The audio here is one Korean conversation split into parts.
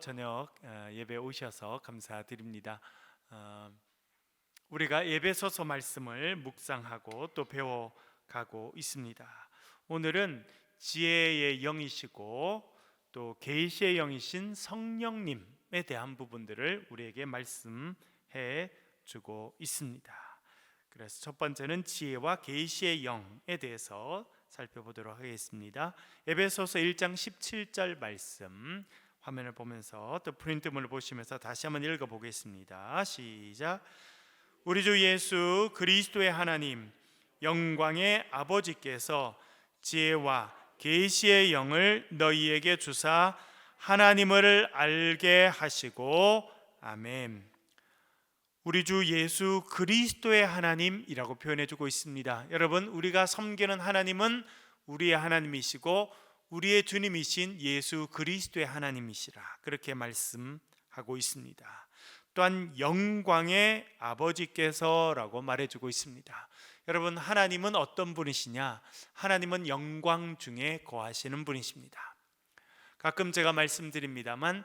저녁 예배 오셔서 감사드립니다. 우리가 에베소서 말씀을 묵상하고 또 배워가고 있습니다. 오늘은 지혜의 영이시고 또 계시의 영이신 성령님에 대한 부분들을 우리에게 말씀해 주고 있습니다. 그래서 첫 번째는 지혜와 계시의 영에 대해서 살펴보도록 하겠습니다. 에베소서 1장 17절 말씀 화면을 보면서 또 프린트물을 보시면서 다시 한번 읽어보겠습니다. 시작. 우리 주 예수 그리스도의 하나님 영광의 아버지께서 지혜와 계시의 영을 너희에게 주사 하나님을 알게 하시고 아멘. 우리 주 예수 그리스도의 하나님이라고 표현해주고 있습니다. 여러분, 우리가 섬기는 하나님은 우리의 하나님이시고 우리의 주님이신 예수 그리스도의 하나님이시라 그렇게 말씀하고 있습니다. 또한 영광의 아버지께서라고 말해주고 있습니다. 여러분, 하나님은 어떤 분이시냐? 하나님은 영광 중에 거하시는 분이십니다. 가끔 제가 말씀드립니다만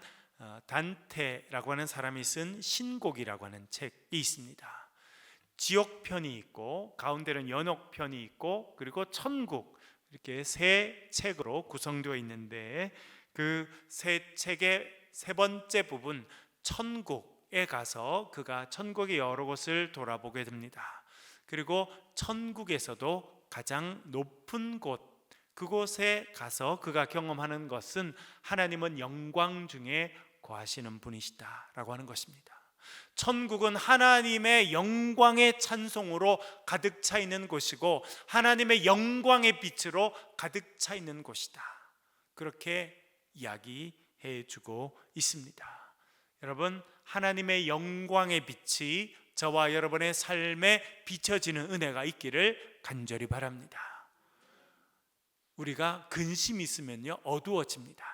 단테라고 하는 사람이 쓴 신곡이라고 하는 책이 있습니다. 지옥편이 있고 가운데는 연옥편이 있고 그리고 천국, 이렇게 세 책으로 구성되어 있는데 그 세 책의 세 번째 부분 천국에 가서 그가 천국의 여러 곳을 돌아보게 됩니다. 그리고 천국에서도 가장 높은 곳, 그곳에 가서 그가 경험하는 것은 하나님은 영광 중에 거하시는 분이시다라고 하는 것입니다. 천국은 하나님의 영광의 찬송으로 가득 차 있는 곳이고 하나님의 영광의 빛으로 가득 차 있는 곳이다, 그렇게 이야기해 주고 있습니다. 여러분, 하나님의 영광의 빛이 저와 여러분의 삶에 비춰지는 은혜가 있기를 간절히 바랍니다. 우리가 근심이 있으면요 어두워집니다.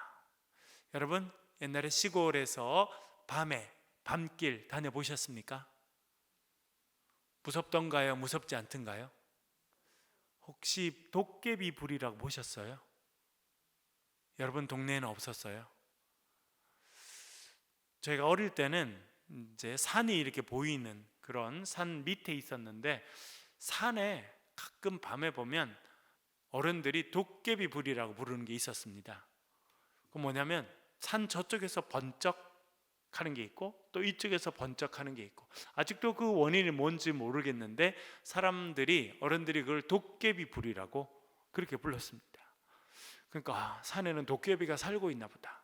여러분, 옛날에 시골에서 밤에 밤길 다녀보셨습니까? 무섭던가요? 무섭지 않던가요? 혹시 도깨비 불이라고 보셨어요? 여러분 동네에는 없었어요? 저희가 어릴 때는 이제 산이 이렇게 보이는 그런 산 밑에 있었는데 산에 가끔 밤에 보면 어른들이 도깨비 불이라고 부르는 게 있었습니다. 그 뭐냐면 산 저쪽에서 번쩍 하는 게 있고 또 이쪽에서 번쩍하는 게 있고, 아직도 그 원인이 뭔지 모르겠는데 어른들이 그걸 도깨비 불이라고 그렇게 불렀습니다. 그러니까 산에는 도깨비가 살고 있나 보다.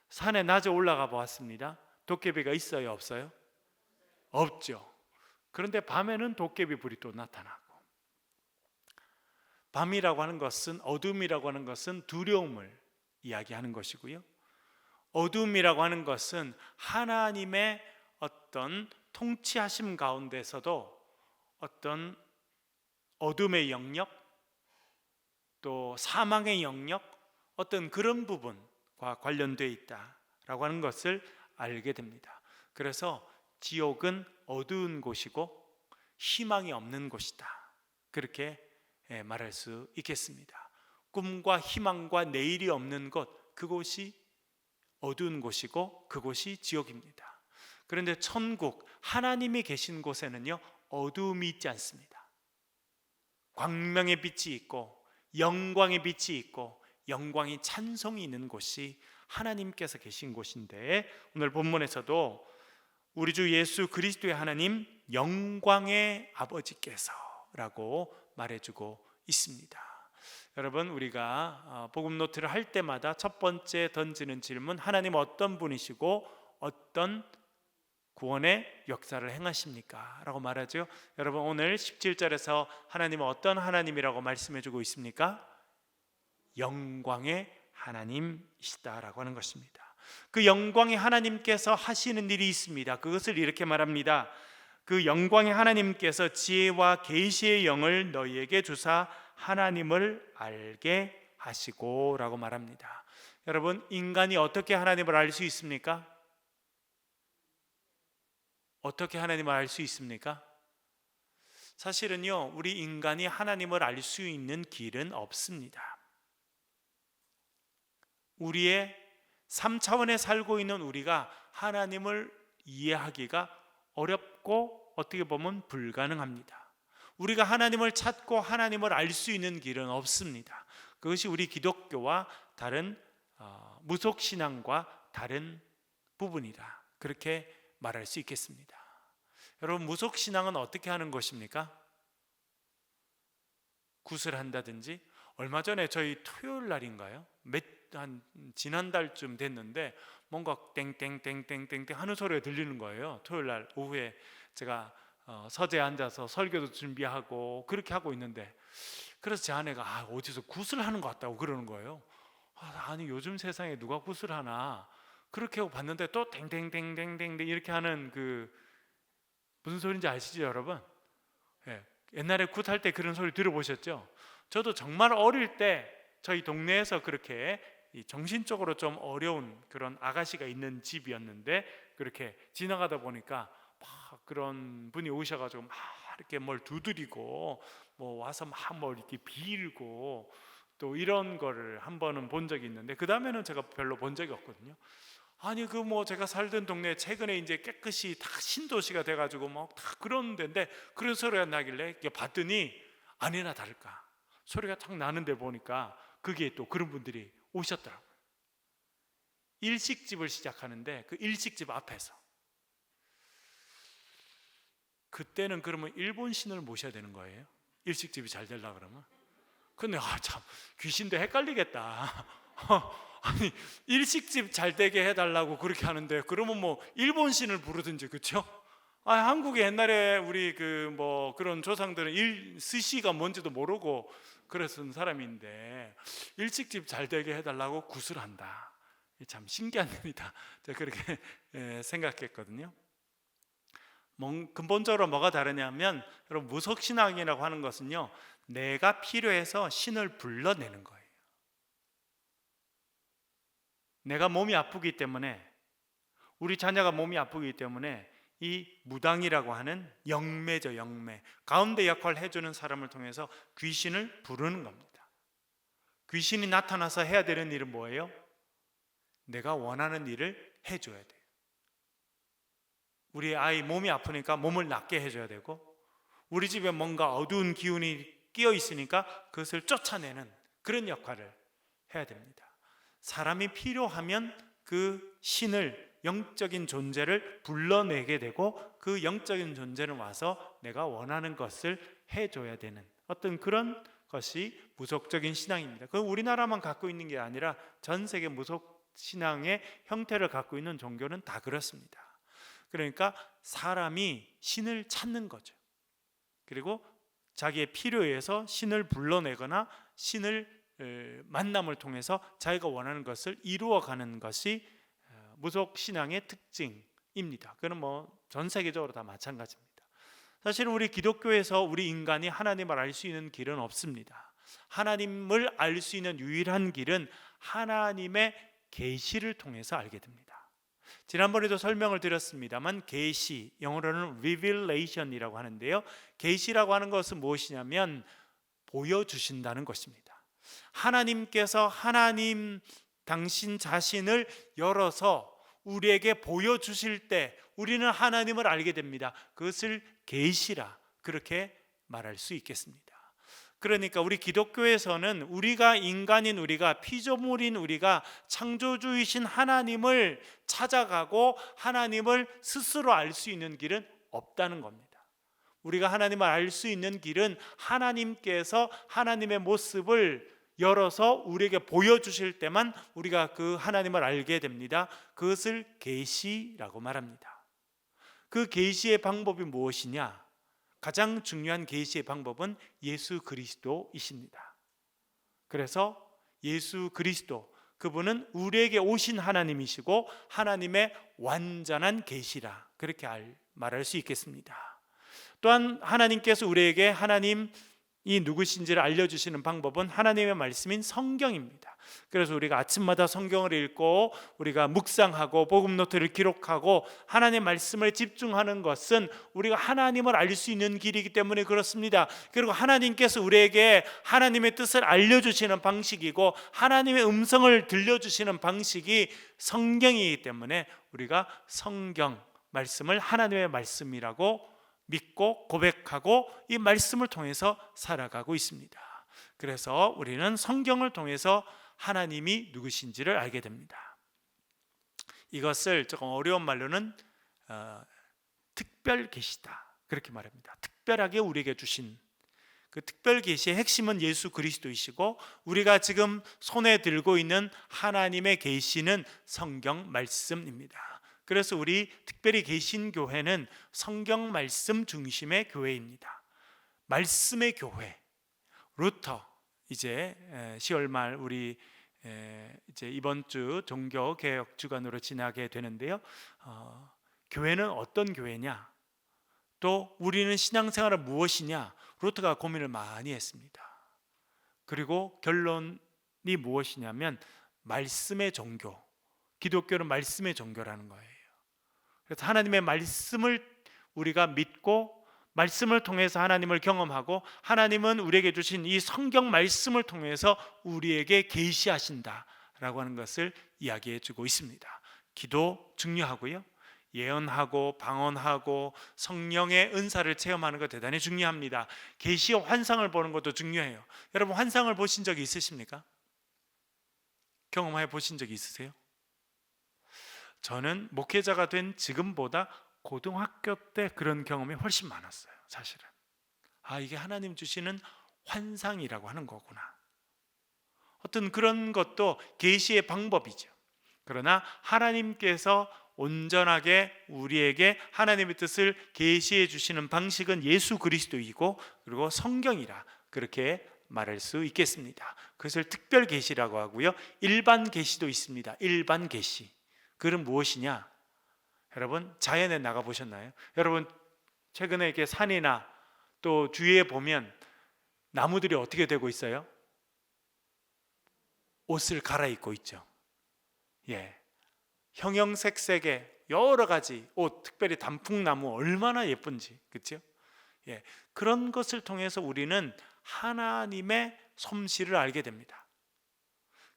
산에 낮에 올라가 보았습니다. 도깨비가 있어요, 없어요? 없죠. 그런데 밤에는 도깨비 불이 또 나타나고, 밤이라고 하는 것은, 어둠이라고 하는 것은 두려움을 이야기하는 것이고요, 어둠이라고 하는 것은 하나님의 어떤 통치하심 가운데서도 어떤 어둠의 영역, 또 사망의 영역, 어떤 그런 부분과 관련되어 있다라고 하는 것을 알게 됩니다. 그래서 지옥은 어두운 곳이고 희망이 없는 곳이다, 그렇게 말할 수 있겠습니다. 꿈과 희망과 내일이 없는 곳, 그곳이 어두운 곳이고 그곳이 지옥입니다. 그런데 천국, 하나님이 계신 곳에는요 어두움이 있지 않습니다. 광명의 빛이 있고 영광의 빛이 있고 영광이 찬송이 있는 곳이 하나님께서 계신 곳인데, 오늘 본문에서도 우리 주 예수 그리스도의 하나님 영광의 아버지께서라고 말해주고 있습니다. 여러분, 우리가 복음 노트를 할 때마다 첫 번째 던지는 질문, 하나님 어떤 분이시고 어떤 구원의 역사를 행하십니까? 라고 말하죠. 여러분, 오늘 17절에서 하나님은 어떤 하나님이라고 말씀해주고 있습니까? 영광의 하나님이시다라고 하는 것입니다. 그 영광의 하나님께서 하시는 일이 있습니다. 그것을 이렇게 말합니다. 그 영광의 하나님께서 지혜와 계시의 영을 너희에게 주사 하나님을 알게 하시고 라고 말합니다. 여러분, 인간이 어떻게 하나님을 알 수 있습니까? 어떻게 하나님을 알 수 있습니까? 사실은요, 우리 인간이 하나님을 알 수 있는 길은 없습니다. 우리의 3차원에 살고 있는 우리가 하나님을 이해하기가 어렵고 어떻게 보면 불가능합니다. 우리가 하나님을 찾고 하나님을 알 수 있는 길은 없습니다. 그것이 우리 기독교와 다른 무속신앙과 다른 부분이다, 그렇게 말할 수 있겠습니다. 여러분, 무속신앙은 어떻게 하는 것입니까? 구슬한다든지, 얼마 전에 저희 토요일 날인가요? 지난달쯤 됐는데 뭔가 땡땡땡땡땡땡 하는 소리가 들리는 거예요. 토요일 날 오후에 제가 서재에 앉아서 설교도 준비하고 그렇게 하고 있는데, 그래서 제 아내가 어디서 구슬하는 것 같다고 그러는 거예요. 아니 요즘 세상에 누가 구슬하나, 그렇게 하고 봤는데 또 땡땡땡땡땡 이렇게 하는 그 무슨 소리인지 아시죠 여러분? 예, 옛날에 굿할 때 그런 소리 들어보셨죠? 저도 정말 어릴 때 저희 동네에서 그렇게 정신적으로 좀 어려운 그런 아가씨가 있는 집이었는데, 그렇게 지나가다 보니까 막 그런 분이 오셔가지고 막 이렇게 뭘 두드리고 뭐 와서 막 뭐 이렇게 빌고 또 이런 거를 한 번은 본 적이 있는데, 그 다음에는 제가 별로 본 적이 없거든요. 아니 그 뭐 제가 살던 동네 최근에 이제 깨끗이 다 신도시가 돼가지고 뭐 다 그런 데인데 그런 소리가 나길래 봤더니 아니나 다를까 소리가 탁 나는데 보니까 그게 또 그런 분들이 오셨더라고요. 일식집을 시작하는데 그 일식집 앞에서, 그때는 그러면 일본 신을 모셔야 되는 거예요, 일식집이 잘 되려고 그러면. 근데 참 귀신도 헷갈리겠다. 아니 일식집 잘 되게 해달라고 그렇게 하는데 그러면 뭐 일본 신을 부르든지, 그렇죠? 한국에 옛날에 우리 그 뭐 그런 조상들은 스시가 뭔지도 모르고 그랬던 사람인데 일식집 잘 되게 해달라고 구슬한다. 참 신기한 일이다, 제가 그렇게 생각했거든요. 근본적으로 뭐가 다르냐면, 여러분 무속신앙이라고 하는 것은요, 내가 필요해서 신을 불러내는 거예요. 내가 몸이 아프기 때문에, 우리 자녀가 몸이 아프기 때문에 이 무당이라고 하는 영매죠, 영매, 가운데 역할을 해주는 사람을 통해서 귀신을 부르는 겁니다. 귀신이 나타나서 해야 되는 일은 뭐예요? 내가 원하는 일을 해줘야 돼요. 우리 아이 몸이 아프니까 몸을 낫게 해줘야 되고, 우리 집에 뭔가 어두운 기운이 끼어 있으니까 그것을 쫓아내는 그런 역할을 해야 됩니다. 사람이 필요하면 그 신을, 영적인 존재를 불러내게 되고 그 영적인 존재는 와서 내가 원하는 것을 해줘야 되는 어떤 그런 것이 무속적인 신앙입니다. 그건 우리나라만 갖고 있는 게 아니라 전 세계 무속 신앙의 형태를 갖고 있는 종교는 다 그렇습니다. 그러니까 사람이 신을 찾는 거죠. 그리고 자기의 필요에 의해서 신을 불러내거나 신을 만남을 통해서 자기가 원하는 것을 이루어가는 것이 무속 신앙의 특징입니다. 그건 뭐 전 세계적으로 다 마찬가지입니다. 사실은 우리 기독교에서 우리 인간이 하나님을 알 수 있는 길은 없습니다. 하나님을 알 수 있는 유일한 길은 하나님의 계시를 통해서 알게 됩니다. 지난번에도 설명을 드렸습니다만, 계시, 영어로는 revelation이라고 하는데요, 계시라고 하는 것은 무엇이냐면 보여주신다는 것입니다. 하나님께서 하나님 당신 자신을 열어서 우리에게 보여주실 때 우리는 하나님을 알게 됩니다. 그것을 계시라, 그렇게 말할 수 있겠습니다. 그러니까 우리 기독교에서는 우리가 인간인 우리가, 피조물인 우리가 창조주이신 하나님을 찾아가고 하나님을 스스로 알 수 있는 길은 없다는 겁니다. 우리가 하나님을 알 수 있는 길은 하나님께서 하나님의 모습을 열어서 우리에게 보여주실 때만 우리가 그 하나님을 알게 됩니다. 그것을 계시라고 말합니다. 그 계시의 방법이 무엇이냐? 가장 중요한 계시의 방법은 예수 그리스도이십니다. 그래서 예수 그리스도, 그분은 우리에게 오신 하나님이시고 하나님의 완전한 계시라, 그렇게 말할 수 있겠습니다. 또한 하나님께서 우리에게 하나님 이 누구신지를 알려주시는 방법은 하나님의 말씀인 성경입니다. 그래서 우리가 아침마다 성경을 읽고 우리가 묵상하고 복음 노트를 기록하고 하나님의 말씀을 집중하는 것은 우리가 하나님을 알 수 있는 길이기 때문에 그렇습니다. 그리고 하나님께서 우리에게 하나님의 뜻을 알려주시는 방식이고 하나님의 음성을 들려주시는 방식이 성경이기 때문에 우리가 성경 말씀을 하나님의 말씀이라고 믿고 고백하고 이 말씀을 통해서 살아가고 있습니다. 그래서 우리는 성경을 통해서 하나님이 누구신지를 알게 됩니다. 이것을 조금 어려운 말로는 특별 계시다 그렇게 말합니다. 특별하게 우리에게 주신 그 특별 계시의 핵심은 예수 그리스도이시고 우리가 지금 손에 들고 있는 하나님의 계시는 성경 말씀입니다. 그래서 우리 특별히 개신교회는 성경 말씀 중심의 교회입니다. 말씀의 교회. 루터 이제 10월 말 우리 이제 이번 주 종교 개혁 주간으로 지나게 되는데요. 교회는 어떤 교회냐? 또 우리는 신앙생활은 무엇이냐? 루터가 고민을 많이 했습니다. 그리고 결론이 무엇이냐면 말씀의 종교. 기독교는 말씀의 종교라는 거예요. 그래서 하나님의 말씀을 우리가 믿고 말씀을 통해서 하나님을 경험하고 하나님은 우리에게 주신 이 성경 말씀을 통해서 우리에게 계시하신다라고 하는 것을 이야기해 주고 있습니다. 기도 중요하고요. 예언하고 방언하고 성령의 은사를 체험하는 것 대단히 중요합니다. 계시와 환상을 보는 것도 중요해요. 여러분 환상을 보신 적이 있으십니까? 경험해 보신 적이 있으세요? 저는 목회자가 된 지금보다 고등학교 때 그런 경험이 훨씬 많았어요. 사실은 이게 하나님 주시는 환상이라고 하는 거구나. 어떤 그런 것도 계시의 방법이죠. 그러나 하나님께서 온전하게 우리에게 하나님의 뜻을 계시해 주시는 방식은 예수 그리스도이고 그리고 성경이라 그렇게 말할 수 있겠습니다. 그것을 특별 계시라고 하고요. 일반 계시도 있습니다. 일반 계시. 그건 무엇이냐? 여러분 자연에 나가 보셨나요? 여러분 최근에 이렇게 산이나 또 주위에 보면 나무들이 어떻게 되고 있어요? 옷을 갈아입고 있죠. 형형색색의 여러 가지 옷, 특별히 단풍나무 얼마나 예쁜지, 그렇죠? 그런 것을 통해서 우리는 하나님의 솜씨를 알게 됩니다.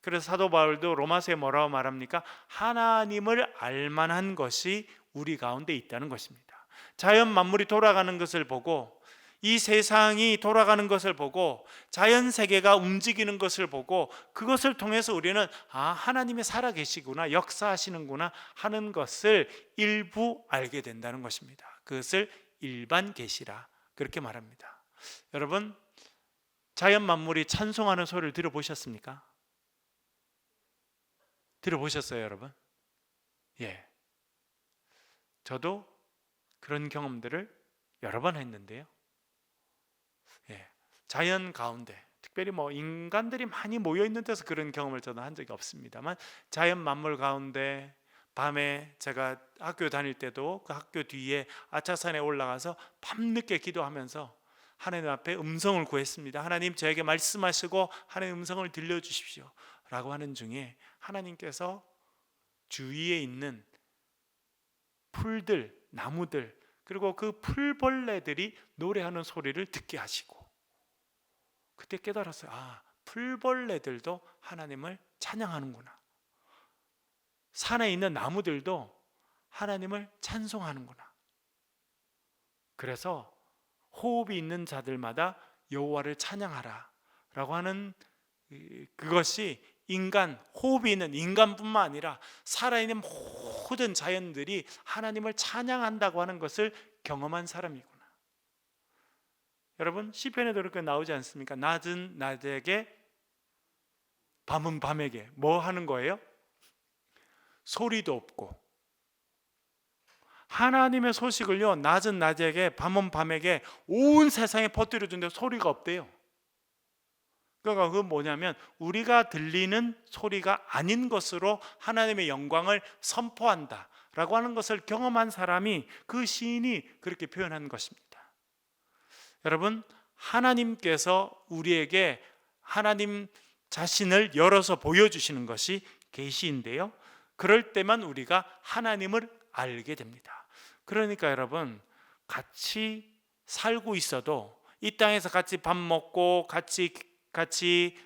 그래서 사도 바울도 로마서에 뭐라고 말합니까? 하나님을 알만한 것이 우리 가운데 있다는 것입니다. 자연 만물이 돌아가는 것을 보고 이 세상이 돌아가는 것을 보고 자연 세계가 움직이는 것을 보고 그것을 통해서 우리는 하나님이 살아계시구나 역사하시는구나 하는 것을 일부 알게 된다는 것입니다. 그것을 일반 계시라 그렇게 말합니다. 여러분 자연 만물이 찬송하는 소리를 들어보셨습니까? 들어보셨어요, 여러분? 저도 그런 경험들을 여러 번 했는데요. 자연 가운데, 특별히 인간들이 많이 모여 있는 데서 그런 경험을 저는 한 적이 없습니다만, 자연 만물 가운데 밤에 제가 학교 다닐 때도 그 학교 뒤에 아차산에 올라가서 밤늦게 기도하면서 하나님 앞에 음성을 구했습니다. 하나님 저에게 말씀하시고 하나님 음성을 들려주십시오 라고 하는 중에 하나님께서 주위에 있는 풀들, 나무들 그리고 그 풀벌레들이 노래하는 소리를 듣게 하시고 그때 깨달았어요. 풀벌레들도 하나님을 찬양하는구나. 산에 있는 나무들도 하나님을 찬송하는구나. 그래서 호흡이 있는 자들마다 여호와를 찬양하라 라고 하는 그것이 호흡이 있는 인간뿐만 아니라 살아있는 모든 자연들이 하나님을 찬양한다고 하는 것을 경험한 사람이구나. 여러분 시편에도 그렇게 나오지 않습니까? 낮은 낮에게 밤은 밤에게 뭐 하는 거예요? 소리도 없고. 하나님의 소식을요 낮은 낮에게 밤은 밤에게 온 세상에 퍼뜨려주는데 소리가 없대요. 그러니까 그건 뭐냐면 우리가 들리는 소리가 아닌 것으로 하나님의 영광을 선포한다 라고 하는 것을 경험한 사람이 그 시인이 그렇게 표현한 것입니다. 여러분 하나님께서 우리에게 하나님 자신을 열어서 보여주시는 것이 계시인데요, 그럴 때만 우리가 하나님을 알게 됩니다. 그러니까 여러분, 같이 살고 있어도 이 땅에서 같이 밥 먹고 같이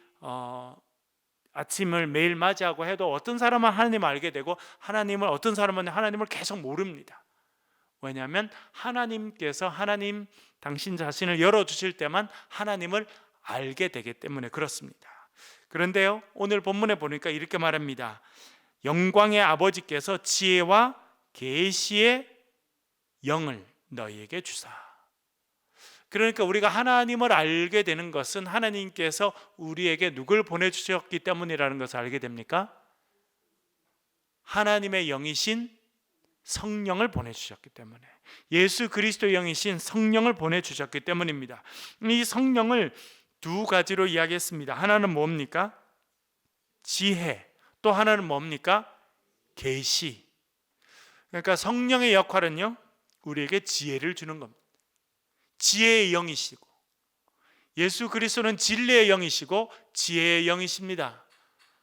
아침을 매일 맞이하고 해도 어떤 사람은 하나님을 알게 되고 어떤 사람은 하나님을 계속 모릅니다. 왜냐하면 하나님께서 당신 자신을 열어주실 때만 하나님을 알게 되기 때문에 그렇습니다. 그런데요, 오늘 본문에 보니까 이렇게 말합니다. 영광의 아버지께서 지혜와 계시의 영을 너희에게 주사. 그러니까 우리가 하나님을 알게 되는 것은 하나님께서 우리에게 누굴 보내주셨기 때문이라는 것을 알게 됩니까? 하나님의 영이신 성령을 보내주셨기 때문에, 예수 그리스도의 영이신 성령을 보내주셨기 때문입니다. 이 성령을 두 가지로 이야기했습니다. 하나는 뭡니까? 지혜. 또 하나는 뭡니까? 계시. 그러니까 성령의 역할은요, 우리에게 지혜를 주는 겁니다. 지혜의 영이시고, 예수 그리스도는 진리의 영이시고 지혜의 영이십니다.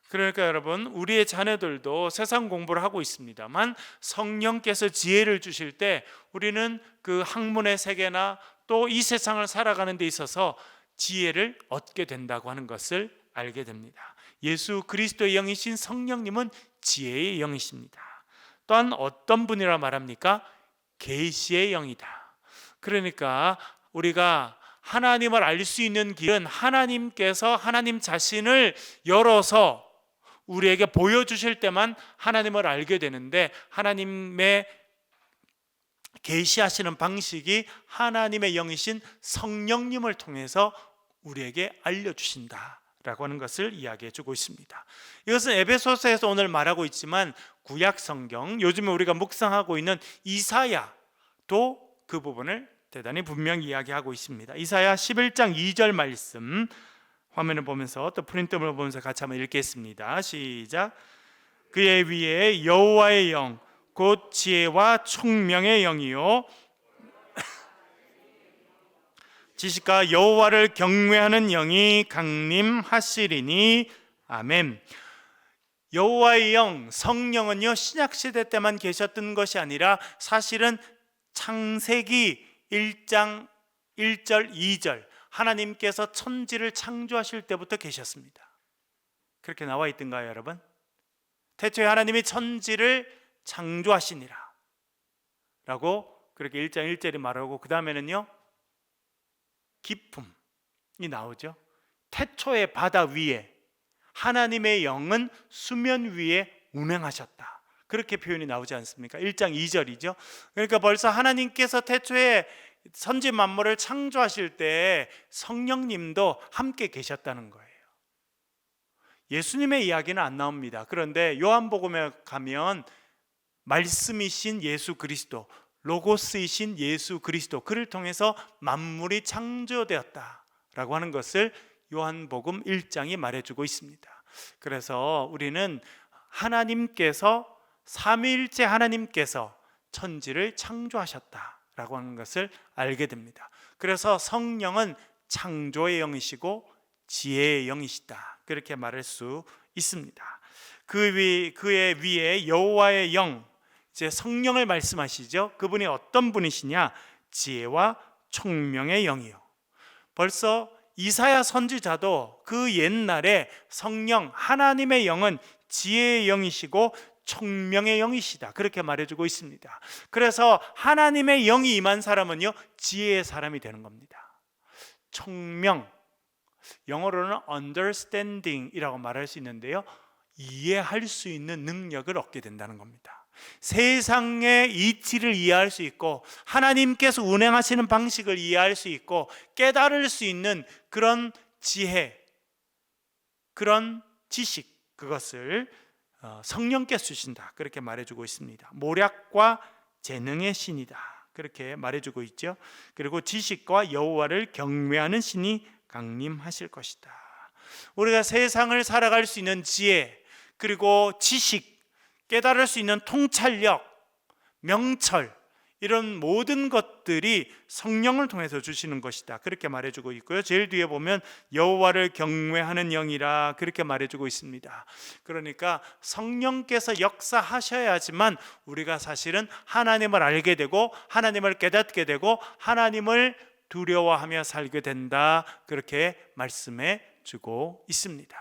그러니까 여러분, 우리의 자녀들도 세상 공부를 하고 있습니다만 성령께서 지혜를 주실 때 우리는 그 학문의 세계나 또 이 세상을 살아가는 데 있어서 지혜를 얻게 된다고 하는 것을 알게 됩니다. 예수 그리스도의 영이신 성령님은 지혜의 영이십니다. 또한 어떤 분이라 말합니까? 계시의 영이다. 그러니까 우리가 하나님을 알 수 있는 길은 하나님께서 하나님 자신을 열어서 우리에게 보여주실 때만 하나님을 알게 되는데, 하나님의 계시하시는 방식이 하나님의 영이신 성령님을 통해서 우리에게 알려주신다라고 하는 것을 이야기해 주고 있습니다. 이것은 에베소서에서 오늘 말하고 있지만 구약 성경, 요즘에 우리가 묵상하고 있는 이사야도 그 부분을 대단히 분명히 이야기하고 있습니다. 이사야 11장 2절 말씀 화면을 보면서 또 프린트를 보면서 같이 한번 읽겠습니다. 시작. 그의 위에 여호와의 영 곧 지혜와 총명의 영이요 지식과 여호와를 경외하는 영이 강림하시리니 아멘. 여호와의 영, 성령은요, 신약시대 때만 계셨던 것이 아니라 사실은 창세기 1장 1절 2절 하나님께서 천지를 창조하실 때부터 계셨습니다. 그렇게 나와 있던가요, 여러분? 태초에 하나님이 천지를 창조하시니라 라고 그렇게 1장 1절이 말하고, 그 다음에는요, 기품이 나오죠. 태초의 바다 위에 하나님의 영은 수면 위에 운행하셨다, 그렇게 표현이 나오지 않습니까? 1장 2절이죠. 그러니까 벌써 하나님께서 태초에 선지 만물을 창조하실 때 성령님도 함께 계셨다는 거예요. 예수님의 이야기는 안 나옵니다. 그런데 요한복음에 가면 말씀이신 예수 그리스도, 로고스이신 예수 그리스도, 그를 통해서 만물이 창조되었다라고 하는 것을 요한복음 1장이 말해주고 있습니다. 그래서 우리는 하나님께서, 삼위일체 하나님께서 천지를 창조하셨다라고 하는 것을 알게 됩니다. 그래서 성령은 창조의 영이시고 지혜의 영이시다, 그렇게 말할 수 있습니다. 그의 위에 여호와의 영, 이제 성령을 말씀하시죠. 그분이 어떤 분이시냐? 지혜와 총명의 영이요. 벌써 이사야 선지자도 그 옛날에 성령, 하나님의 영은 지혜의 영이시고 총명의 영이시다, 그렇게 말해주고 있습니다. 그래서 하나님의 영이 임한 사람은요, 지혜의 사람이 되는 겁니다. 총명, 영어로는 understanding이라고 말할 수 있는데요, 이해할 수 있는 능력을 얻게 된다는 겁니다. 세상의 이치를 이해할 수 있고 하나님께서 운행하시는 방식을 이해할 수 있고 깨달을 수 있는 그런 지혜, 그런 지식, 그것을 성령께서 주신다, 그렇게 말해주고 있습니다. 모략과 재능의 신이다, 그렇게 말해주고 있죠. 그리고 지식과 여호와를 경외하는 신이 강림하실 것이다. 우리가 세상을 살아갈 수 있는 지혜, 그리고 지식, 깨달을 수 있는 통찰력, 명철, 이런 모든 것들이 성령을 통해서 주시는 것이다, 그렇게 말해주고 있고요. 제일 뒤에 보면 여호와를 경외하는 영이라 그렇게 말해주고 있습니다. 그러니까 성령께서 역사하셔야지만 우리가 사실은 하나님을 알게 되고 하나님을 깨닫게 되고 하나님을 두려워하며 살게 된다, 그렇게 말씀해 주고 있습니다.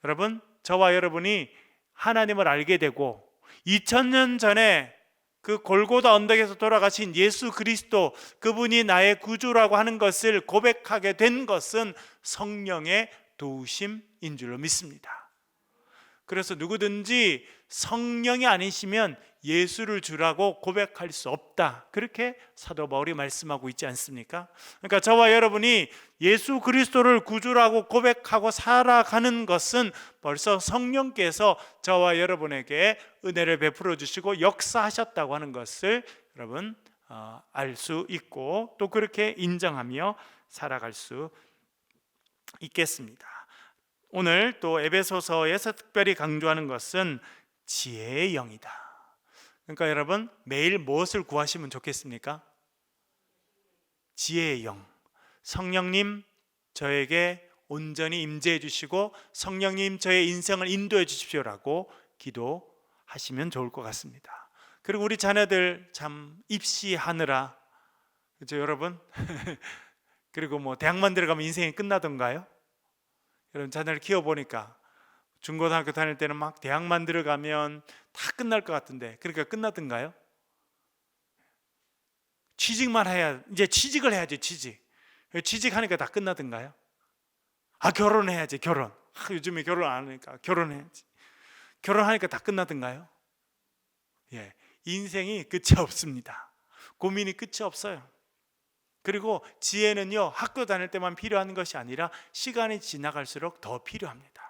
여러분, 저와 여러분이 하나님을 알게 되고 2000년 전에 그 골고다 언덕에서 돌아가신 예수 그리스도, 그분이 나의 구주라고 하는 것을 고백하게 된 것은 성령의 도우심인 줄로 믿습니다. 그래서 누구든지 성령이 아니시면 예수를 주라고 고백할 수 없다, 그렇게 사도 바울이 말씀하고 있지 않습니까? 그러니까 저와 여러분이 예수 그리스도를 구주라고 고백하고 살아가는 것은 벌써 성령께서 저와 여러분에게 은혜를 베풀어 주시고 역사하셨다고 하는 것을 여러분 알 수 있고 또 그렇게 인정하며 살아갈 수 있겠습니다. 오늘 또 에베소서에서 특별히 강조하는 것은 지혜의 영이다. 그러니까 여러분, 매일 무엇을 구하시면 좋겠습니까? 지혜의 영. 성령님, 저에게 온전히 임재해 주시고 성령님, 저의 인생을 인도해 주십시오라고 기도하시면 좋을 것 같습니다. 그리고 우리 자녀들 참 입시하느라, 그렇죠 여러분? 그리고 뭐 대학만 들어가면 인생이 끝나던가요? 여러분, 자녀를 키워보니까 중고등학교 다닐 때는 막 대학만 들어가면 다 끝날 것 같은데, 그러니까 끝나던가요? 취직만 해야, 이제 취직을 해야지. 취직하니까 다 끝나던가요? 결혼해야지. 결혼. 요즘에 결혼 안 하니까 결혼해야지. 결혼하니까 다 끝나던가요? 예, 인생이 끝이 없습니다. 고민이 끝이 없어요. 그리고 지혜는요, 학교 다닐 때만 필요한 것이 아니라 시간이 지나갈수록 더 필요합니다.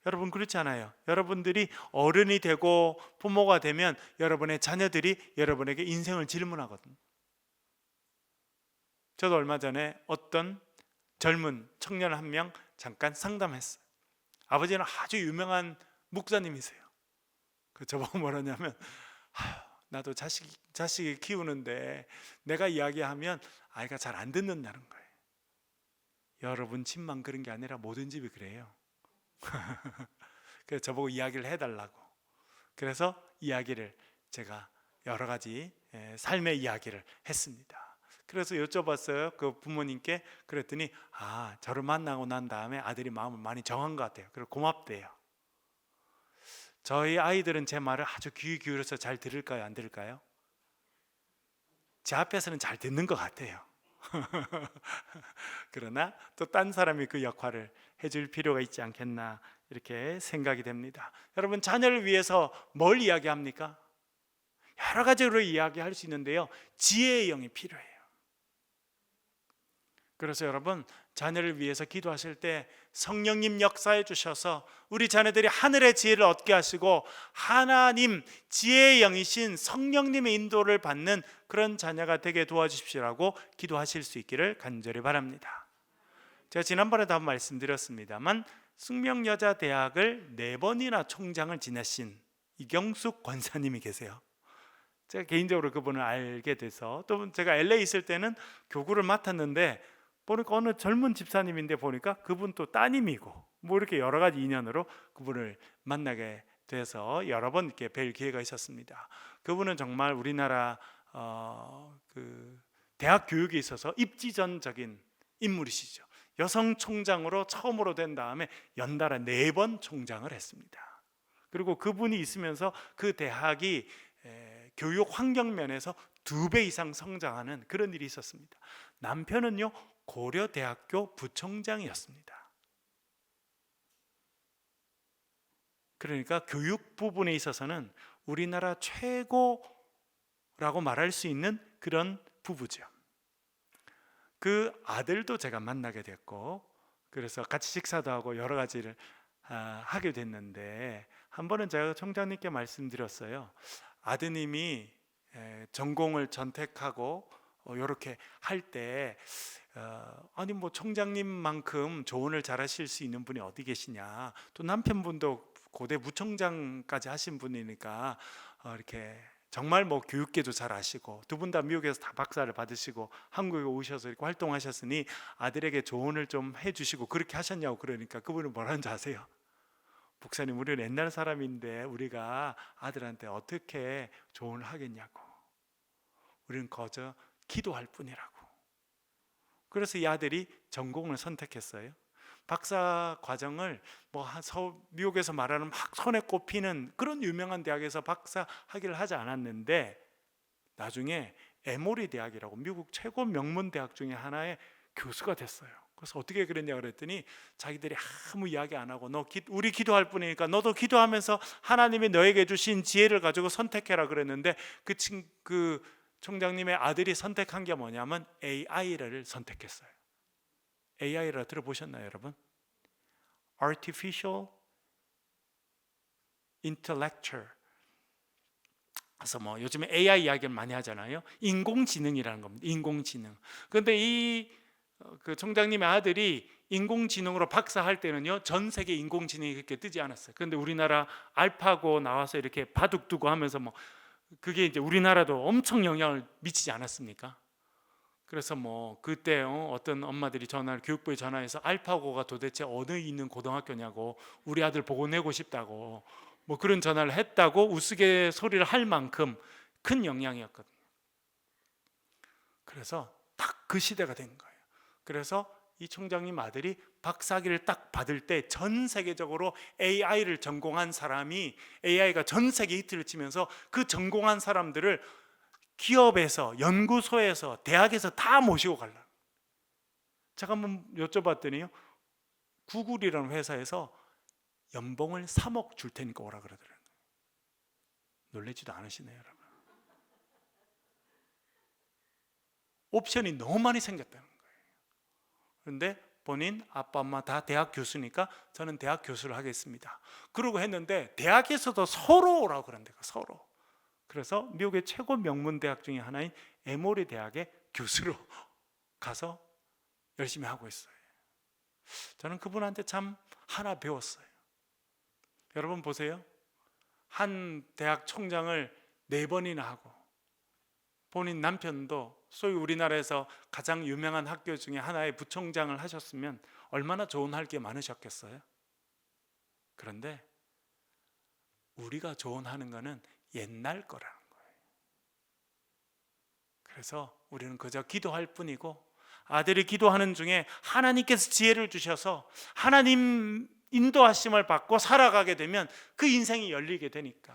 여러분, 그렇지 않아요? 여러분들이 어른이 되고 부모가 되면 여러분의 자녀들이 여러분에게 인생을 질문하거든요. 저도 얼마 전에 어떤 젊은 청년 한 명 잠깐 상담했어요. 아버지는 아주 유명한 목사님이세요. 저보고 뭐라냐면, 나도 자식이 키우는데 내가 이야기하면 아이가 잘 안 듣는다는 거예요. 여러분 집만 그런 게 아니라 모든 집이 그래요. 그래서 저보고 이야기를 해달라고. 그래서 이야기를 제가 여러 가지 삶의 이야기를 했습니다. 그래서 여쭤봤어요, 그 부모님께. 그랬더니 저를 만나고 난 다음에 아들이 마음을 많이 정한 것 같아요. 그리고 고맙대요. 저희 아이들은 제 말을 아주 귀 기울여서 잘 들을까요, 안 들을까요? 제 앞에서는 잘 듣는 것 같아요. 그러나 또 딴 사람이 그 역할을 해줄 필요가 있지 않겠나, 이렇게 생각이 됩니다. 여러분, 자녀를 위해서 뭘 이야기합니까? 여러 가지로 이야기할 수 있는데요, 지혜의 영이 필요해요. 그래서 여러분, 자녀를 위해서 기도하실 때 성령님 역사해 주셔서 우리 자녀들이 하늘의 지혜를 얻게 하시고 하나님 지혜의 영이신 성령님의 인도를 받는 그런 자녀가 되게 도와주십시오라고 기도하실 수 있기를 간절히 바랍니다. 제가 지난번에도 한번 말씀드렸습니다만 숙명여자대학을 4번이나 총장을 지내신 이경숙 권사님이 계세요. 제가 개인적으로 그분을 알게 돼서, 또 제가 LA 있을 때는 교구를 맡았는데 보니까 어느 젊은 집사님인데 보니까 그분 또 따님이고 뭐 이렇게 여러 가지 인연으로 그분을 만나게 돼서 여러 번 이렇게 뵐 기회가 있었습니다. 그분은 정말 우리나라 그 대학 교육에 있어서 입지전적인 인물이시죠. 여성 총장으로 처음으로 된 다음에 연달아 4번 총장을 했습니다. 그리고 그분이 있으면서 그 대학이 교육 환경 면에서 2배 이상 성장하는 그런 일이 있었습니다. 남편은요, 고려대학교 부총장이었습니다. 그러니까 교육 부분에 있어서는 우리나라 최고라고 말할 수 있는 그런 부부죠. 그 아들도 제가 만나게 됐고, 그래서 같이 식사도 하고 여러 가지를 하게 됐는데, 한 번은 제가 총장님께 말씀드렸어요. 아드님이 전공을 전택하고 이렇게 할 때 아니 뭐 총장님만큼 조언을 잘하실 수 있는 분이 어디 계시냐, 또 남편분도 고대 부총장까지 하신 분이니까 이렇게 정말 뭐 교육계도 잘 아시고 두 분 다 미국에서 다 박사를 받으시고 한국에 오셔서 이렇게 활동하셨으니 아들에게 조언을 좀 해주시고 그렇게 하셨냐고 그러니까 그분은 뭐라는 줄 아세요? 목사님, 우리는 옛날 사람인데 우리가 아들한테 어떻게 조언을 하겠냐고. 우리는 거저 기도할 뿐이라고. 그래서 이 아들이 전공을 선택했어요. 박사 과정을 뭐 미국에서 말하는 막 손에 꼽히는 그런 유명한 대학에서 박사 학위를 하지 않았는데 나중에 에모리 대학이라고 미국 최고 명문 대학 중에 하나의 교수가 됐어요. 그래서 어떻게 그랬냐 그랬더니 자기들이 아무 이야기 안 하고 우리 기도할 뿐이니까 너도 기도하면서 하나님이 너에게 주신 지혜를 가지고 선택해라 그랬는데 그 총장님의 아들이 선택한 게 뭐냐면 AI를 선택했어요. AI를 들어보셨나요, 여러분? Artificial Intellectual. 그래서 뭐 요즘에 AI 이야기를 많이 하잖아요. 인공지능이라는 겁니다. 인공지능. 그런데 그 총장님의 아들이 인공지능으로 박사할 때는요, 전 세계 인공지능이 그렇게 뜨지 않았어요. 그런데 우리나라 알파고 나와서 이렇게 바둑 두고 하면서 뭐 그게 이제 우리나라도 엄청 영향을 미치지 않았습니까? 그래서 뭐 그때 어떤 엄마들이 교육부에 전화해서 알파고가 도대체 어느 있는 고등학교냐고 우리 아들 보고 내고 싶다고 뭐 그런 전화를 했다고 우스갯소리를 할 만큼 큰 영향이었거든요. 그래서 딱 그 시대가 된 거예요. 그래서 이 총장님 아들이 박사학위를 딱 받을 때 전 세계적으로 AI를 전공한 사람이 AI가 전 세계 히트를 치면서 그 전공한 사람들을 기업에서, 연구소에서, 대학에서 다 모시고 가려고. 제가 한번 여쭤봤더니요, 구글이라는 회사에서 연봉을 3억 줄 테니까 오라 그러더라고요. 놀라지도 않으시네요, 여러분. 옵션이 너무 많이 생겼다는 거예요. 그런데 본인 아빠 엄마 다 대학 교수니까 저는 대학 교수를 하겠습니다. 그러고 했는데 대학에서도 서로 오라고 그런대요. 서로. 그래서 미국의 최고 명문 대학 중에 하나인 에모리 대학의 교수로 가서 열심히 하고 있어요. 저는 그분한테 참 하나 배웠어요. 여러분 보세요. 한 대학 총장을 4번이나 하고 본인 남편도 소위 우리나라에서 가장 유명한 학교 중에 하나의 부총장을 하셨으면 얼마나 좋은 할 게 많으셨겠어요? 그런데 우리가 조언하는 거는 옛날 거라는 거예요. 그래서 우리는 그저 기도할 뿐이고 아들이 기도하는 중에 하나님께서 지혜를 주셔서 하나님 인도하심을 받고 살아가게 되면 그 인생이 열리게 되니까.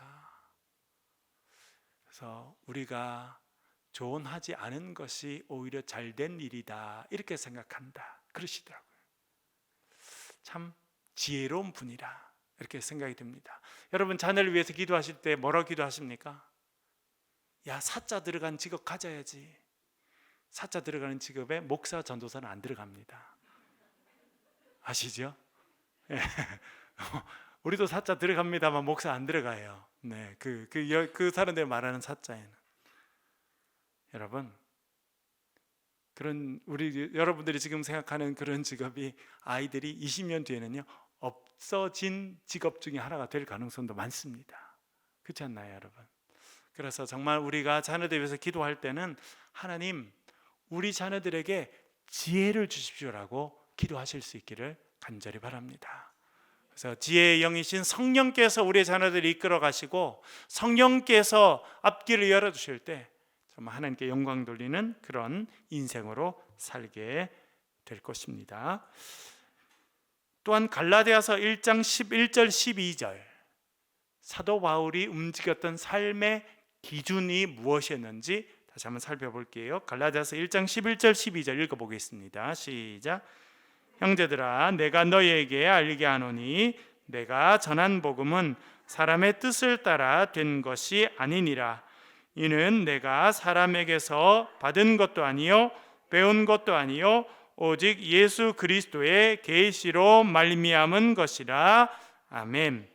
그래서 우리가 조언하지 않은 것이 오히려 잘된 일이다 이렇게 생각한다 그러시더라고요. 참 지혜로운 분이라 이렇게 생각이 듭니다. 여러분 자녀를 위해서 기도하실 때 뭐라고 기도하십니까? 야, 사자 들어간 직업 가져야지. 사자 들어가는 직업에 목사 전도사는 안 들어갑니다. 아시죠? 네. 우리도 사자 들어갑니다만 목사 안 들어가요. 네, 그 사람들 말하는 사자에는. 여러분, 여러분들이 지금 생각하는 그런 직업이 아이들이 20년 뒤에는요 없어진 직업 중에 하나가 될 가능성도 많습니다. 그렇지 않나요, 여러분? 그래서 정말 우리가 자녀들 위해서 기도할 때는 하나님, 우리 자녀들에게 지혜를 주십시오라고 기도하실 수 있기를 간절히 바랍니다. 그래서 지혜의 영이신 성령께서 우리 자녀들을 이끌어 가시고 성령께서 앞길을 열어주실 때 정말 하나님께 영광 돌리는 그런 인생으로 살게 될 것입니다. 또한 갈라디아서 1장 11절 12절 사도 바울이 움직였던 삶의 기준이 무엇이었는지 다시 한번 살펴볼게요. 갈라디아서 1장 11절 12절 읽어보겠습니다. 시작. 형제들아, 내가 너희에게 알게 하노니 내가 전한 복음은 사람의 뜻을 따라 된 것이 아니니라. 이는 내가 사람에게서 받은 것도 아니요 배운 것도 아니요 오직 예수 그리스도의 계시로 말미암은 것이라. 아멘.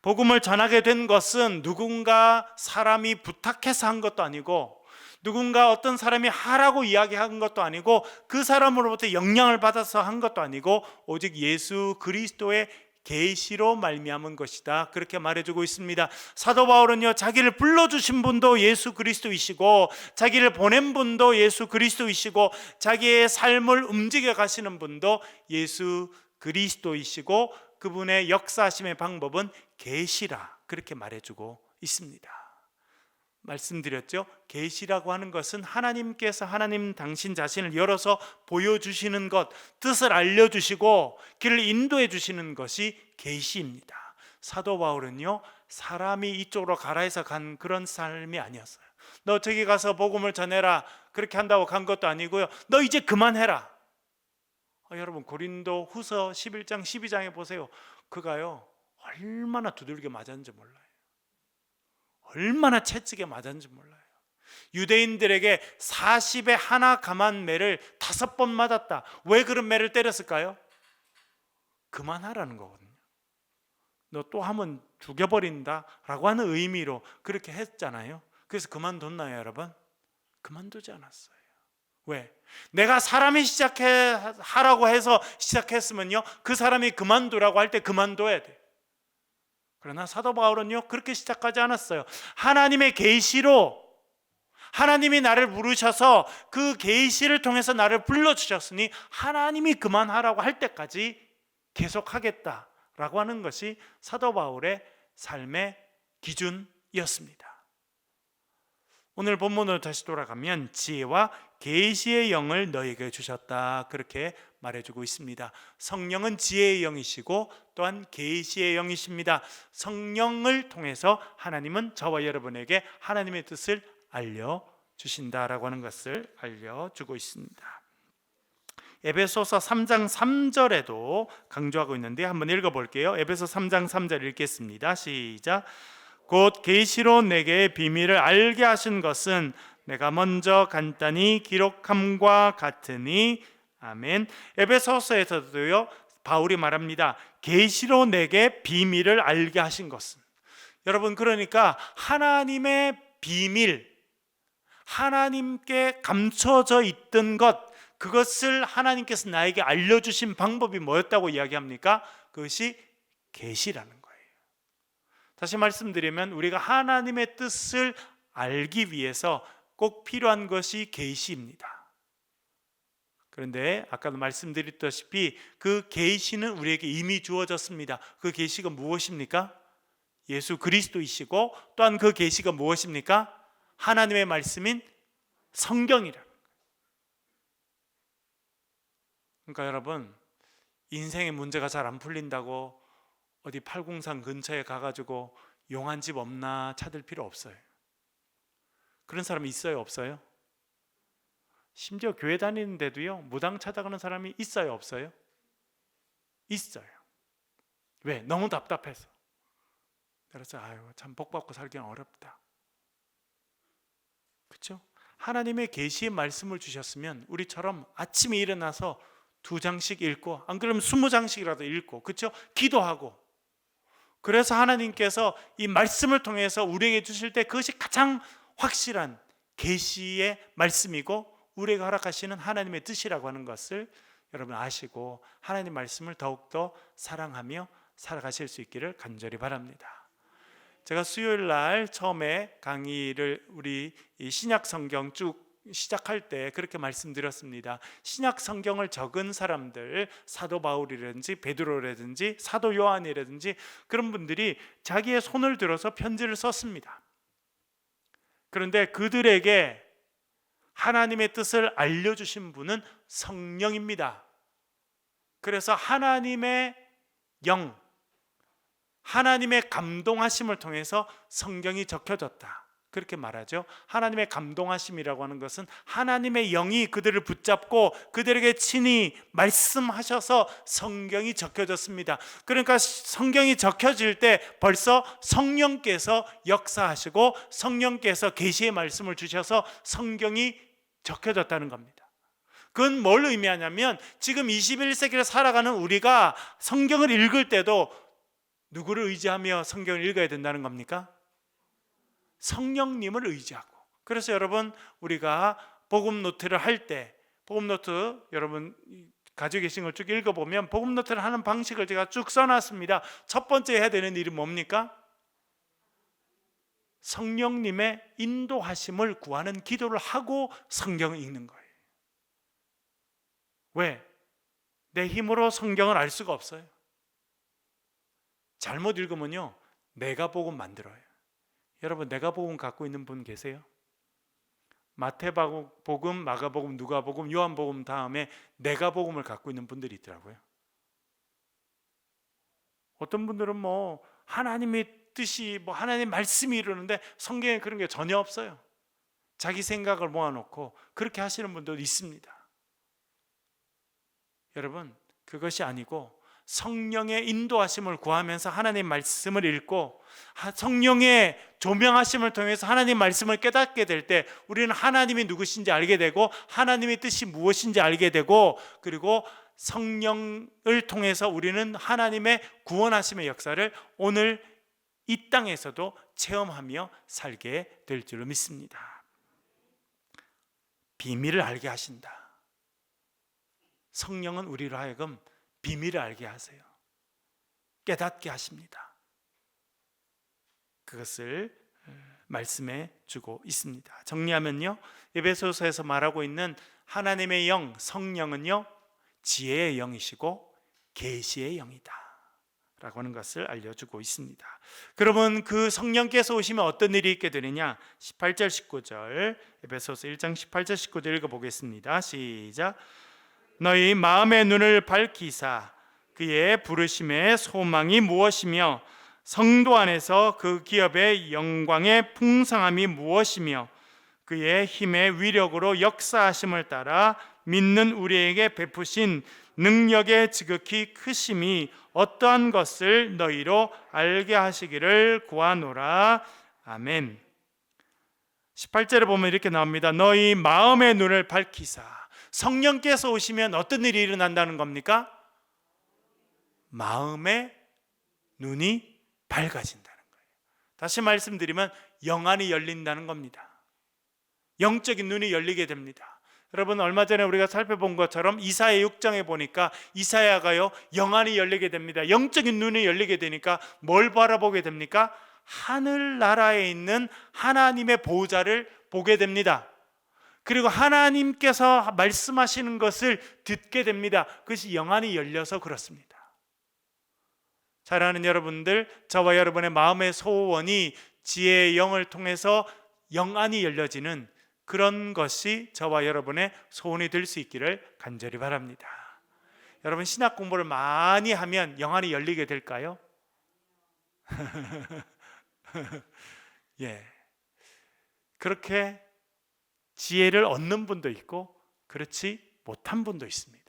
복음을 전하게 된 것은 누군가 사람이 부탁해서 한 것도 아니고 누군가 어떤 사람이 하라고 이야기한 것도 아니고 그 사람으로부터 영향을 받아서 한 것도 아니고 오직 예수 그리스도의 계시로 말미암은 것이다. 그렇게 말해주고 있습니다. 사도 바울은요, 자기를 불러주신 분도 예수 그리스도이시고 자기를 보낸 분도 예수 그리스도이시고 자기의 삶을 움직여 가시는 분도 예수 그리스도이시고 그분의 역사하심의 방법은 계시라, 그렇게 말해주고 있습니다. 말씀드렸죠. 계시라고 하는 것은 하나님께서 하나님 당신 자신을 열어서 보여주시는 것, 뜻을 알려주시고 길을 인도해 주시는 것이 계시입니다. 사도 바울은요, 사람이 이쪽으로 가라 해서 간 그런 삶이 아니었어요. 너 저기 가서 복음을 전해라, 그렇게 한다고 간 것도 아니고요, 너 이제 그만해라. 여러분, 고린도 후서 11장 12장에 보세요. 그가요, 얼마나 두들겨 맞았는지 몰라요. 얼마나 채찍에 맞았는지 몰라요. 유대인들에게 40에 하나 감한 매를 5번 맞았다. 왜 그런 매를 때렸을까요? 그만하라는 거거든요. 너 또 하면 죽여버린다 라고 하는 의미로 그렇게 했잖아요. 그래서 그만뒀나요, 여러분? 그만두지 않았어요. 왜? 내가 사람이 하라고 해서 시작했으면요, 그 사람이 그만두라고 할 때 그만둬야 돼. 그러나 사도 바울은요, 그렇게 시작하지 않았어요. 하나님의 계시로, 하나님이 나를 부르셔서 그 계시를 통해서 나를 불러주셨으니 하나님이 그만하라고 할 때까지 계속하겠다라고 하는 것이 사도 바울의 삶의 기준이었습니다. 오늘 본문으로 다시 돌아가면 지혜와 계시의 영을 너에게 주셨다, 그렇게 말해주고 있습니다. 성령은 지혜의 영이시고 또한 계시의 영이십니다. 성령을 통해서 하나님은 저와 여러분에게 하나님의 뜻을 알려주신다라고 하는 것을 알려주고 있습니다. 에베소서 3장 3절에도 강조하고 있는데 한번 읽어볼게요. 에베소 3장 3절 읽겠습니다. 시작. 곧 계시로 내게 비밀을 알게 하신 것은 내가 먼저 간단히 기록함과 같으니. 아멘. 에베소서에서도요, 바울이 말합니다. 계시로 내게 비밀을 알게 하신 것은. 여러분, 그러니까 하나님의 비밀, 하나님께 감춰져 있던 것, 그것을 하나님께서 나에게 알려주신 방법이 뭐였다고 이야기합니까? 그것이 계시라는 거예요. 다시 말씀드리면 우리가 하나님의 뜻을 알기 위해서 꼭 필요한 것이 계시입니다. 그런데 아까도 말씀드렸다시피 그 계시는 우리에게 이미 주어졌습니다. 그 계시가 무엇입니까? 예수 그리스도이시고 또한 그 계시가 무엇입니까? 하나님의 말씀인 성경이라. 그러니까 여러분, 인생의 문제가 잘 안 풀린다고 어디 팔공산 근처에 가가지고 용한 집 없나 찾을 필요 없어요. 그런 사람이 있어요, 없어요? 심지어 교회 다니는데도요, 무당 찾아가는 사람이 있어요, 없어요? 있어요. 왜? 너무 답답해서. 그래서 참 복받고 살기는 어렵다. 그렇죠? 하나님의 계시의 말씀을 주셨으면 우리처럼 아침에 일어나서 2장씩 읽고, 안 그러면 20장씩이라도 읽고, 그렇죠? 기도하고. 그래서 하나님께서 이 말씀을 통해서 우리에게 주실 때 그것이 가장 확실한 계시의 말씀이고 우리에게 허락하시는 하나님의 뜻이라고 하는 것을 여러분 아시고 하나님 말씀을 더욱더 사랑하며 살아가실 수 있기를 간절히 바랍니다. 제가 수요일 날 처음에 강의를 우리 신약 성경 쭉 시작할 때 그렇게 말씀드렸습니다. 신약 성경을 적은 사람들, 사도 바울이라든지 베드로라든지 사도 요한이라든지 그런 분들이 자기의 손을 들어서 편지를 썼습니다. 그런데 그들에게 하나님의 뜻을 알려주신 분은 성령입니다. 그래서 하나님의 영, 하나님의 감동하심을 통해서 성경이 적혀졌다, 그렇게 말하죠. 하나님의 감동하심이라고 하는 것은 하나님의 영이 그들을 붙잡고 그들에게 친히 말씀하셔서 성경이 적혀졌습니다. 그러니까 성경이 적혀질 때 벌써 성령께서 역사하시고 성령께서 계시의 말씀을 주셔서 성경이 적혀졌다는 겁니다. 그건 뭘 의미하냐면 지금 21세기를 살아가는 우리가 성경을 읽을 때도 누구를 의지하며 성경을 읽어야 된다는 겁니까? 성령님을 의지하고. 그래서 여러분, 우리가 복음 노트를 할 때, 복음 노트 여러분 가지고 계신 걸 쭉 읽어보면 복음 노트를 하는 방식을 제가 쭉 써놨습니다. 첫 번째 해야 되는 일이 뭡니까? 성령님의 인도하심을 구하는 기도를 하고 성경을 읽는 거예요. 왜? 내 힘으로 성경을 알 수가 없어요. 잘못 읽으면요, 내가 복음 만들어요. 여러분, 내가 복음 갖고 있는 분 계세요? 마태복음, 마가복음, 누가복음, 요한복음 다음에 내가 복음을 갖고 있는 분들이 있더라고요. 어떤 분들은 뭐 하나님의 뜻이 뭐 하나님의 말씀이 이러는데 성경에 그런 게 전혀 없어요. 자기 생각을 모아놓고 그렇게 하시는 분도 있습니다. 여러분, 그것이 아니고 성령의 인도하심을 구하면서 하나님 말씀을 읽고 성령의 조명하심을 통해서 하나님 말씀을 깨닫게 될 때 우리는 하나님이 누구신지 알게 되고 하나님의 뜻이 무엇인지 알게 되고, 그리고 성령을 통해서 우리는 하나님의 구원하심의 역사를 오늘 이 땅에서도 체험하며 살게 될 줄로 믿습니다. 비밀을 알게 하신다. 성령은 우리로 하여금 비밀을 알게 하세요. 깨닫게 하십니다. 그것을 말씀해 주고 있습니다. 정리하면요, 에베소서에서 말하고 있는 하나님의 영, 성령은요, 지혜의 영이시고 계시의 영이다 라고 하는 것을 알려주고 있습니다. 그러면 그 성령께서 오시면 어떤 일이 있게 되느냐? 18절 19절, 에베소서 1장 18절 19절 읽어보겠습니다. 시작. 너희 마음의 눈을 밝히사 그의 부르심의 소망이 무엇이며 성도 안에서 그 기업의 영광의 풍성함이 무엇이며 그의 힘의 위력으로 역사하심을 따라 믿는 우리에게 베푸신 능력의 지극히 크심이 어떠한 것을 너희로 알게 하시기를 구하노라. 아멘. 18절에 보면 이렇게 나옵니다. 너희 마음의 눈을 밝히사. 성령께서 오시면 어떤 일이 일어난다는 겁니까? 마음의 눈이 밝아진다는 거예요. 다시 말씀드리면 영안이 열린다는 겁니다. 영적인 눈이 열리게 됩니다. 여러분, 얼마 전에 우리가 살펴본 것처럼 이사야 6장에 보니까 이사야가요, 영안이 열리게 됩니다. 영적인 눈이 열리게 되니까 뭘 바라보게 됩니까? 하늘나라에 있는 하나님의 보좌를 보게 됩니다. 그리고 하나님께서 말씀하시는 것을 듣게 됩니다. 그것이 영안이 열려서 그렇습니다. 사랑하는 여러분들, 저와 여러분의 마음의 소원이 지혜의 영을 통해서 영안이 열려지는 그런 것이 저와 여러분의 소원이 될 수 있기를 간절히 바랍니다. 여러분, 신학 공부를 많이 하면 영안이 열리게 될까요? 예, 그렇게 지혜를 얻는 분도 있고 그렇지 못한 분도 있습니다.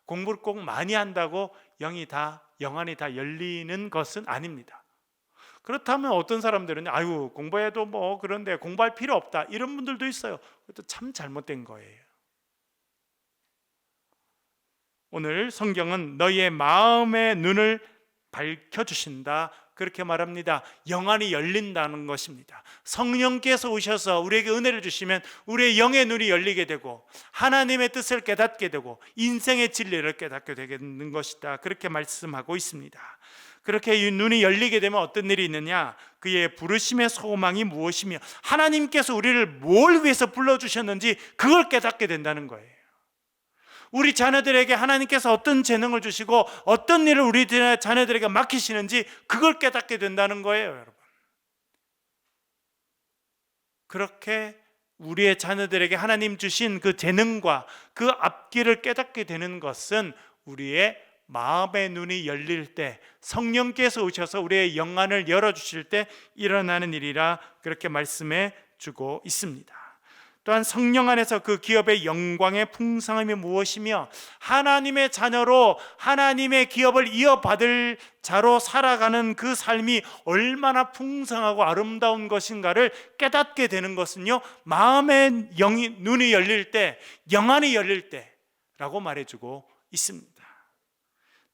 공부를 꼭 많이 한다고 영안이 다 열리는 것은 아닙니다. 그렇다면 어떤 사람들은 아유, 공부해도 뭐 그런데 공부할 필요 없다 이런 분들도 있어요. 그것도 참 잘못된 거예요. 오늘 성경은 너희의 마음의 눈을 밝혀주신다 그렇게 말합니다. 영안이 열린다는 것입니다. 성령께서 오셔서 우리에게 은혜를 주시면 우리의 영의 눈이 열리게 되고 하나님의 뜻을 깨닫게 되고 인생의 진리를 깨닫게 되는 것이다 그렇게 말씀하고 있습니다. 그렇게 이 눈이 열리게 되면 어떤 일이 있느냐? 그의 부르심의 소망이 무엇이며 하나님께서 우리를 뭘 위해서 불러주셨는지 그걸 깨닫게 된다는 거예요. 우리 자녀들에게 하나님께서 어떤 재능을 주시고 어떤 일을 우리 자녀들에게 맡기시는지 그걸 깨닫게 된다는 거예요, 여러분. 그렇게 우리의 자녀들에게 하나님 주신 그 재능과 그 앞길을 깨닫게 되는 것은 우리의 마음의 눈이 열릴 때, 성령께서 오셔서 우리의 영안을 열어주실 때 일어나는 일이라 그렇게 말씀해 주고 있습니다. 또한 성령 안에서 그 기업의 영광의 풍성함이 무엇이며 하나님의 자녀로 하나님의 기업을 이어받을 자로 살아가는 그 삶이 얼마나 풍성하고 아름다운 것인가를 깨닫게 되는 것은요, 마음의 눈이 열릴 때, 영안이 열릴 때라고 말해주고 있습니다.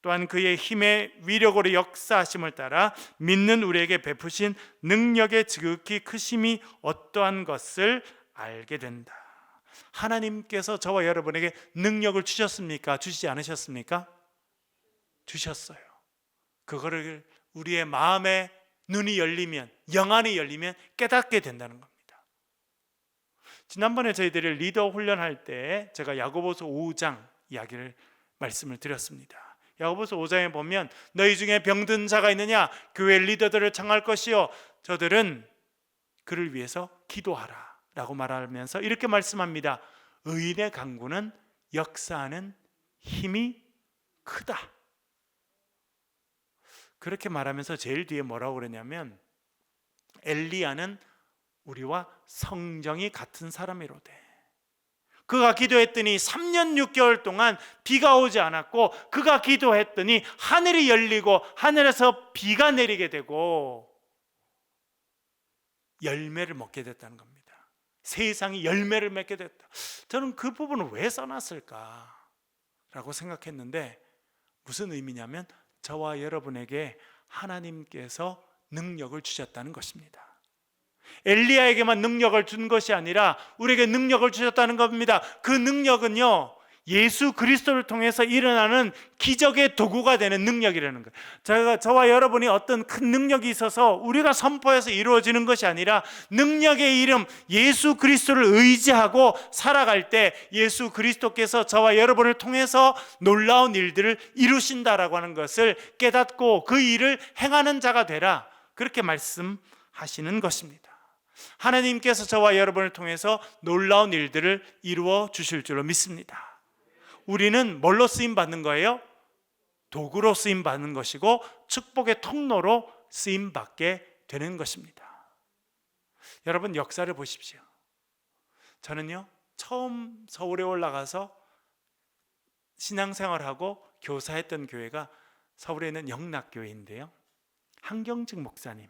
또한 그의 힘의 위력으로 역사하심을 따라 믿는 우리에게 베푸신 능력의 지극히 크심이 어떠한 것을 알게 된다. 하나님께서 저와 여러분에게 능력을 주셨습니까? 주시지 않으셨습니까? 주셨어요. 그거를 우리의 마음의 눈이 열리면, 영안이 열리면 깨닫게 된다는 겁니다. 지난번에 저희들이 리더 훈련할 때 제가 야고보서 5장 이야기를 말씀을 드렸습니다. 야고보서 5장에 보면 너희 중에 병든 자가 있느냐? 교회 리더들을 청할 것이요 저들은 그를 위해서 기도하라 라고 말하면서 이렇게 말씀합니다. 의인의 간구는 역사하는 힘이 크다. 그렇게 말하면서 제일 뒤에 뭐라고 그러냐면 엘리야는 우리와 성정이 같은 사람이로되 그가 기도했더니 3년 6개월 동안 비가 오지 않았고 그가 기도했더니 하늘이 열리고 하늘에서 비가 내리게 되고 열매를 먹게 됐다는 겁니다. 세상이 열매를 맺게 됐다. 저는 그 부분을 왜 써놨을까 라고 생각했는데 무슨 의미냐면 저와 여러분에게 하나님께서 능력을 주셨다는 것입니다. 엘리야에게만 능력을 준 것이 아니라 우리에게 능력을 주셨다는 겁니다. 그 능력은요 예수 그리스도를 통해서 일어나는 기적의 도구가 되는 능력이라는 거예요. 저와 여러분이 어떤 큰 능력이 있어서 우리가 선포해서 이루어지는 것이 아니라 능력의 이름 예수 그리스도를 의지하고 살아갈 때 예수 그리스도께서 저와 여러분을 통해서 놀라운 일들을 이루신다라고 하는 것을 깨닫고 그 일을 행하는 자가 되라, 그렇게 말씀하시는 것입니다. 하나님께서 저와 여러분을 통해서 놀라운 일들을 이루어 주실 줄로 믿습니다. 우리는 뭘로 쓰임 받는 거예요? 도구로 쓰임 받는 것이고 축복의 통로로 쓰임 받게 되는 것입니다. 여러분 역사를 보십시오. 저는요 처음 서울에 올라가서 신앙생활하고 교사했던 교회가 서울에 있는 영락교회인데요, 한경직 목사님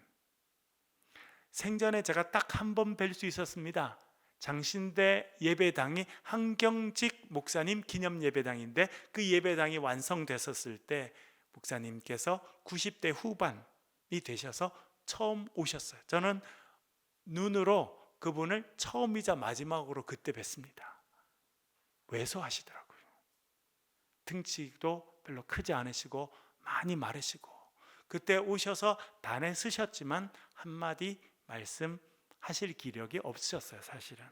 생전에 제가 딱 한 번 뵐 수 있었습니다. 장신대 예배당이 한경직 목사님 기념 예배당인데 그 예배당이 완성됐었을 때 목사님께서 90대 후반이 되셔서 처음 오셨어요. 저는 눈으로 그분을 처음이자 마지막으로 그때 뵀습니다. 왜소하시더라고요. 등치도 별로 크지 않으시고 많이 마르시고 그때 오셔서 단에 쓰셨지만 한마디 말씀하실 기력이 없으셨어요. 사실은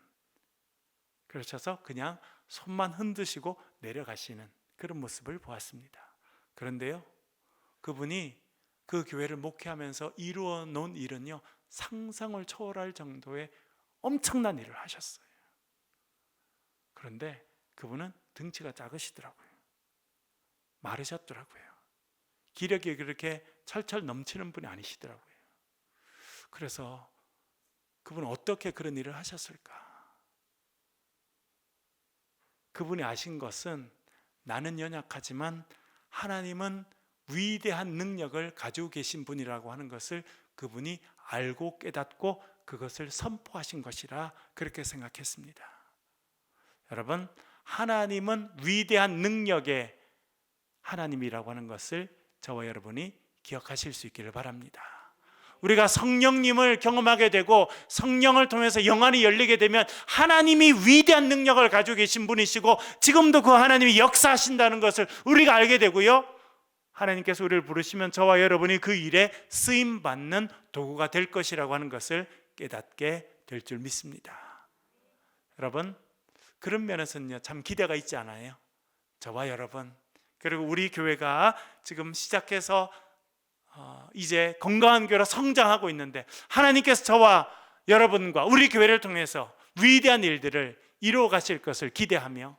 그러셔서 그냥 손만 흔드시고 내려가시는 그런 모습을 보았습니다. 그런데요 그분이 그 교회를 목회하면서 이루어 놓은 일은요 상상을 초월할 정도의 엄청난 일을 하셨어요. 그런데 그분은 등치가 작으시더라고요. 마르셨더라고요. 기력이 그렇게 철철 넘치는 분이 아니시더라고요. 그래서 그분은 어떻게 그런 일을 하셨을까? 그분이 아신 것은 나는 연약하지만 하나님은 위대한 능력을 가지고 계신 분이라고 하는 것을 그분이 알고 깨닫고 그것을 선포하신 것이라 그렇게 생각했습니다. 여러분, 하나님은 위대한 능력의 하나님이라고 하는 것을 저와 여러분이 기억하실 수 있기를 바랍니다. 우리가 성령님을 경험하게 되고 성령을 통해서 영안이 열리게 되면 하나님이 위대한 능력을 가지고 계신 분이시고 지금도 그 하나님이 역사하신다는 것을 우리가 알게 되고요, 하나님께서 우리를 부르시면 저와 여러분이 그 일에 쓰임받는 도구가 될 것이라고 하는 것을 깨닫게 될 줄 믿습니다. 여러분, 그런 면에서는요 참 기대가 있지 않아요? 저와 여러분, 그리고 우리 교회가 지금 시작해서 이제 건강한 교회로 성장하고 있는데 하나님께서 저와 여러분과 우리 교회를 통해서 위대한 일들을 이루어 가실 것을 기대하며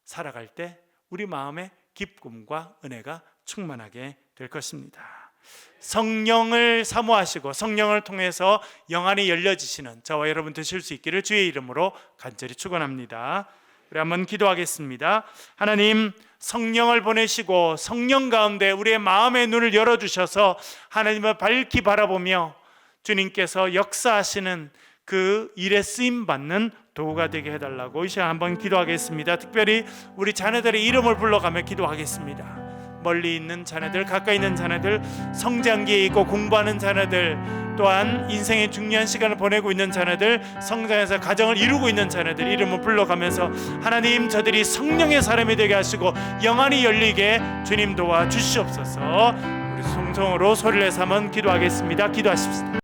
살아갈 때 우리 마음에 기쁨과 은혜가 충만하게 될 것입니다. 성령을 사모하시고 성령을 통해서 영안이 열려지시는 저와 여러분 되실 수 있기를 주의 이름으로 간절히 축원합니다. 우리 한번 기도하겠습니다. 하나님, 성령을 보내시고 성령 가운데 우리의 마음의 눈을 열어주셔서 하나님을 밝히 바라보며 주님께서 역사하시는 그 일에 쓰임받는 도구가 되게 해달라고 이 시간 한번 기도하겠습니다. 특별히 우리 자녀들의 이름을 불러가며 기도하겠습니다. 멀리 있는 자녀들, 가까이 있는 자녀들, 성장기에 있고 공부하는 자녀들, 또한 인생의 중요한 시간을 보내고 있는 자녀들, 성장해서 가정을 이루고 있는 자녀들 이름을 불러가면서 하나님, 저들이 성령의 사람이 되게 하시고 영안이 열리게 주님 도와주시옵소서. 우리 송성으로 소리를 내서 한번 기도하겠습니다. 기도하십시다.